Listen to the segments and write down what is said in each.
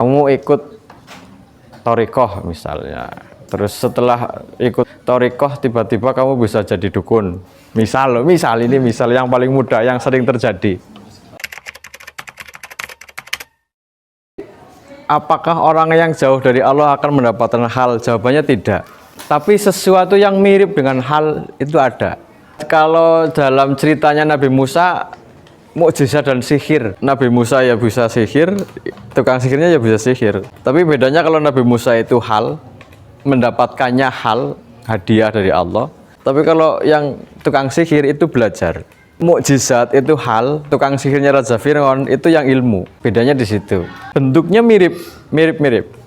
Kamu ikut thariqah misalnya, terus setelah ikut thariqah tiba-tiba kamu bisa jadi dukun. Misal ini yang paling mudah yang sering terjadi. Apakah orang yang jauh dari Allah akan mendapatkan hal? Jawabannya tidak. Tapi sesuatu yang mirip dengan hal itu ada. Kalau dalam ceritanya Nabi Musa, mukjizat dan sihir. Nabi Musa ya bisa sihir, tukang sihirnya ya bisa sihir. Tapi bedanya kalau Nabi Musa itu hal, mendapatkannya hal, hadiah dari Allah. Tapi kalau yang tukang sihir itu belajar. Mukjizat itu hal, tukang sihirnya Raja Fir'aun itu yang ilmu. Bedanya di situ. Bentuknya mirip.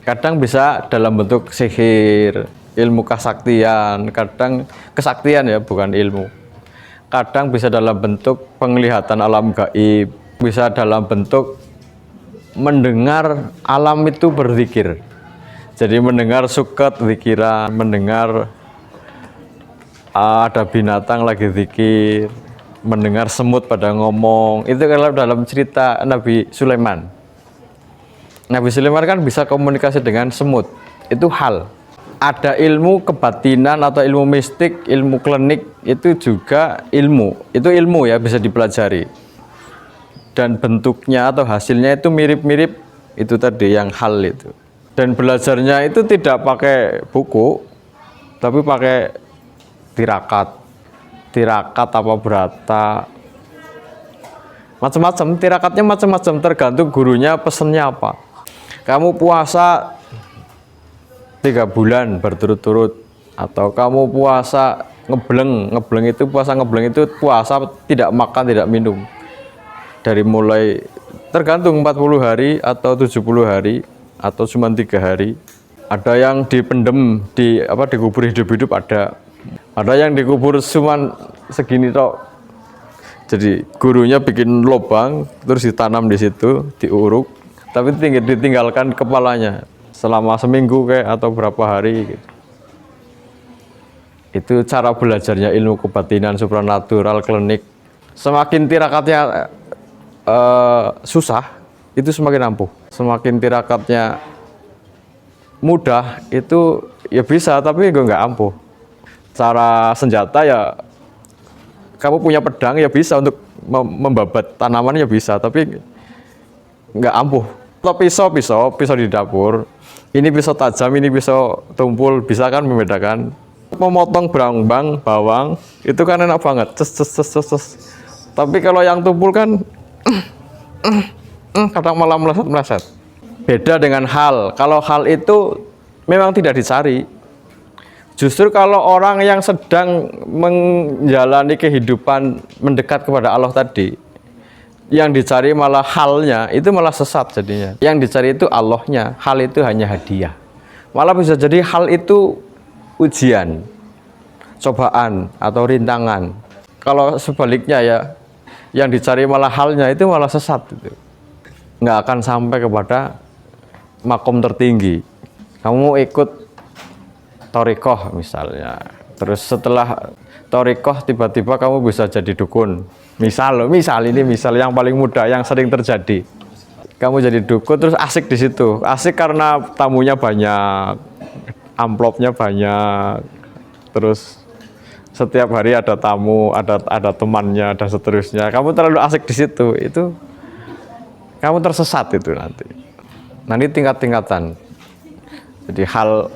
Kadang bisa dalam bentuk sihir, ilmu kesaktian, kadang kesaktian ya, bukan ilmu. Kadang bisa dalam bentuk penglihatan alam gaib, bisa dalam bentuk mendengar alam itu berzikir. Jadi mendengar suket zikiran, mendengar ada binatang lagi zikir, mendengar semut pada ngomong. Itu kalau dalam cerita Nabi Sulaiman. Nabi Sulaiman kan bisa komunikasi dengan semut. Itu hal. Ada ilmu kebatinan atau ilmu mistik, ilmu klinik, itu juga ilmu. Itu ilmu ya, bisa dipelajari. Dan bentuknya atau hasilnya itu mirip-mirip itu tadi yang hal itu. Dan belajarnya itu tidak pakai buku, tapi pakai tirakat apa berata. Macam-macam, tirakatnya macam-macam, tergantung gurunya pesennya apa. Kamu puasa 3 bulan berturut-turut, atau kamu puasa ngebleng itu puasa tidak makan tidak minum dari mulai, tergantung 40 hari atau 70 hari atau cuma 3 hari. Ada yang dipendem dikubur hidup-hidup, ada yang dikubur cuma segini tok. Jadi gurunya bikin lubang terus ditanam di situ, diuruk, tapi ditinggalkan kepalanya selama seminggu atau berapa hari gitu. Itu cara belajarnya ilmu kebatinan, supranatural, klinik. Semakin tirakatnya susah, itu semakin ampuh. Semakin tirakatnya mudah, itu ya bisa, tapi nggak ampuh. Cara senjata ya, kamu punya pedang ya bisa untuk membabat tanaman ya bisa, tapi nggak ampuh. Atau pisau di dapur, ini pisau tajam, ini pisau tumpul, bisa kan membedakan. Memotong bawang itu kan enak banget, ces. Tapi kalau yang tumpul kan kadang malah meleset. Beda dengan hal. Kalau hal itu memang tidak dicari. Justru kalau orang yang sedang menjalani kehidupan mendekat kepada Allah tadi, yang dicari malah halnya, itu malah sesat jadinya. Yang dicari itu Allahnya, hal itu hanya hadiah. Malah bisa jadi hal itu ujian, cobaan atau rintangan. Kalau sebaliknya ya, yang dicari malah halnya, itu malah sesat. Itu nggak akan sampai kepada makom tertinggi. Kamu ikut thariqah misalnya, terus setelah thariqah tiba-tiba kamu bisa jadi dukun. Misal ini yang paling mudah yang sering terjadi. Kamu jadi dukun terus asik di situ. Asik karena tamunya banyak, amplopnya banyak. Terus setiap hari ada tamu, ada temannya dan seterusnya. Kamu terlalu asik di situ, itu kamu tersesat itu nanti. Nanti tingkat-tingkatan. Jadi hal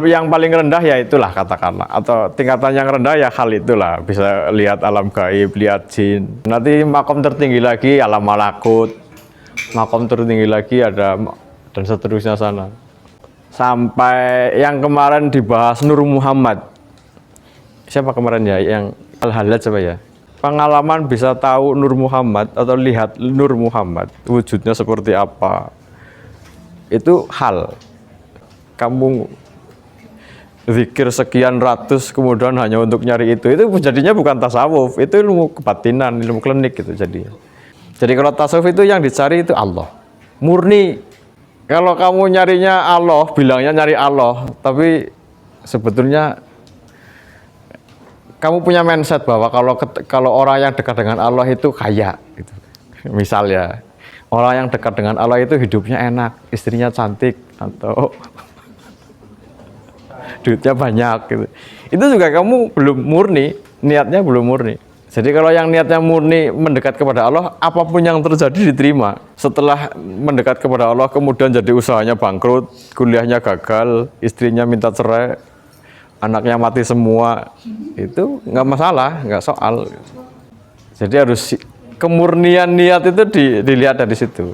yang paling rendah ya itulah katakanlah, atau tingkatan yang rendah ya hal itulah, bisa lihat alam gaib, lihat jin. Nanti makom tertinggi lagi alam malakut, makom tertinggi lagi ada dan seterusnya sana. Sampai yang kemarin dibahas Nur Muhammad. Siapa kemarin ya yang Al-Halad siapa ya? Pengalaman bisa tahu Nur Muhammad atau lihat Nur Muhammad, wujudnya seperti apa. Itu hal. Kamu zikir sekian ratus kemudian hanya untuk nyari itu jadinya bukan tasawuf, itu ilmu kebatinan, ilmu klinik gitu jadinya. Jadi kalau tasawuf itu yang dicari itu Allah, murni. Kalau kamu nyarinya Allah, bilangnya nyari Allah, tapi sebetulnya kamu punya mindset bahwa kalau orang yang dekat dengan Allah itu kaya gitu. Misal ya, orang yang dekat dengan Allah itu hidupnya enak, istrinya cantik atau duitnya banyak gitu. Itu juga kamu belum murni, niatnya belum murni. Jadi kalau yang niatnya murni mendekat kepada Allah, apapun yang terjadi diterima. Setelah mendekat kepada Allah, kemudian jadi usahanya bangkrut, kuliahnya gagal, istrinya minta cerai, anaknya mati semua, itu nggak masalah, nggak soal. Jadi harus kemurnian niat itu dilihat dari situ.